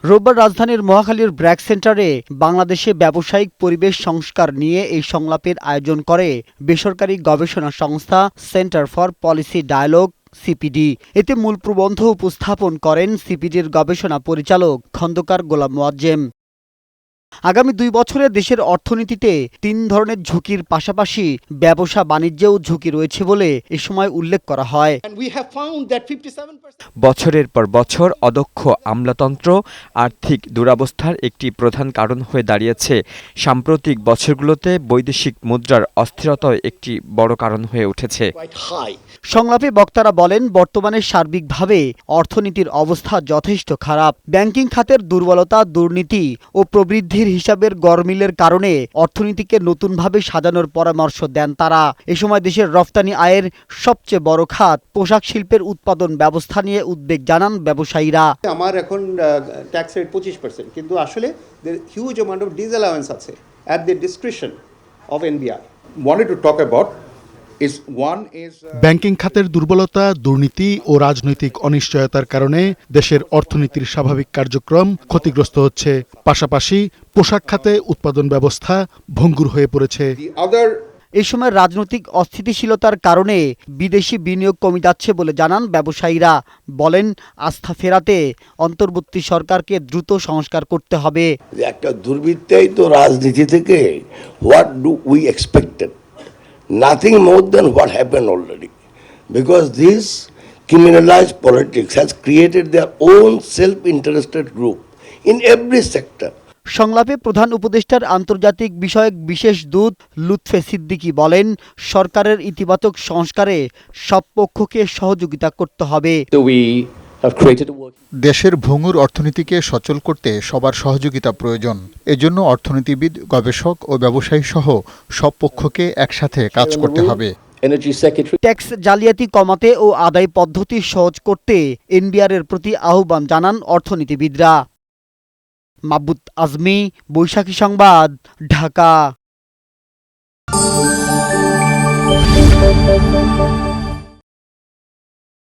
রোববার রাজধানীর মহাখালীর ব্র্যাক সেন্টারে বাংলাদেশে ব্যবসায়িক পরিবেশ সংস্কার নিয়ে এই সংলাপের আয়োজন করে বেসরকারি গবেষণা সংস্থা centre for policy dialogue CPD. এতে মূল প্রবন্ধ উপস্থাপন করেন সিপিডির গবেষণা পরিচালক খন্দকার গোলাম মোয়াজ্জেম। আগামী ২ বছরে দেশের অর্থনীতিতে ৩ ধরনের ঝুঁকির পাশাপাশি ব্যবসা বাণিজ্যেও ঝুঁকি রয়েছে বলে এ সময় উল্লেখ করা হয়। বছরের পর বছর অদক্ষ আমলাতন্ত্র আর্থিক দুরবস্থার একটি প্রধান কারণ হয়ে দাঁড়িয়েছে। সাম্প্রতিক বছরগুলোতে বৈদেশিক মুদ্রার অস্থিরতাও একটি বড় কারণ হয়ে উঠেছে। সংলাপে বক্তারা বলেন, বর্তমানে সার্বিকভাবে অর্থনীতির অবস্থা যথেষ্ট খারাপ। ব্যাংকিং খাতের দুর্বলতা, দুর্নীতি ও প্রবৃদ্ধির হিসাবের গরমিলের কারণে অর্থনীতিকে নতুনভাবে সাজানোর পরামর্শ দেন তারা। এ সময় দেশের রফতানি আয়ের সবচেয়ে বড় খাত পোশাক শিল্পের উৎপাদন ব্যবস্থা নিয়ে উদ্বেগ জানান ব্যবসায়ীরা। আমার এখন ট্যাক্স রেট 25%, কিন্তু আসলে হিউজ অ্যামাউন্ট অফ ডিসঅ্যালাউয়েন্স আছে at the discretion of NBR. Wanted to talk about is banking খাতের দুর্বলতা, দুর্নীতি ও রাজনৈতিক অনিশ্চয়তার কারণে দেশের অর্থনীতির স্বাভাবিক কার্যক্রম ক্ষতিগ্রস্ত হচ্ছে। পাশাপাশি পোশাক খাতে উৎপাদন ব্যবস্থা ভঙ্গুর হয়ে পড়েছে। এ সময় রাজনৈতিক অস্থিতিশীলতার কারণে বিদেশি বিনিয়োগ কমে যাচ্ছে বলে জানান ব্যবসায়ীরা। বলেন, আস্থা ফেরাতে অন্তর্বর্তী সরকারকে দ্রুত সংস্কার করতে হবে। একটা দুর্বৃত্তায়িত রাজনীতি থেকে what do we expected? Nothing more than what happen already, because this criminalized politics has created their own self-interested group in every sector. সংলাপে প্রধান উপদেষ্টার আন্তর্জাতিক বিষয়ক বিশেষ দূত লুৎফে সিদ্দিকী বলেন, সরকারের ইতিবাচক সংস্কারে সব পক্ষকে সহযোগিতা করতে হবে। দেশের ভঙ্গুর অর্থনীতিকে সচল করতে সবার সহযোগিতা প্রয়োজন। এজন্য অর্থনীতিবিদ, গবেষক ও ব্যবসায়ী সহ সব পক্ষকে একসাথে কাজ করতে হবে। ট্যাক্স জালিয়াতি কমাতে ও আদায় পদ্ধতি সহজ করতে এনবিআর এর প্রতি আহ্বান জানান অর্থনীতিবিদরা। মাহবুব আজমি, বৈশাখী সংবাদ, ঢাকা।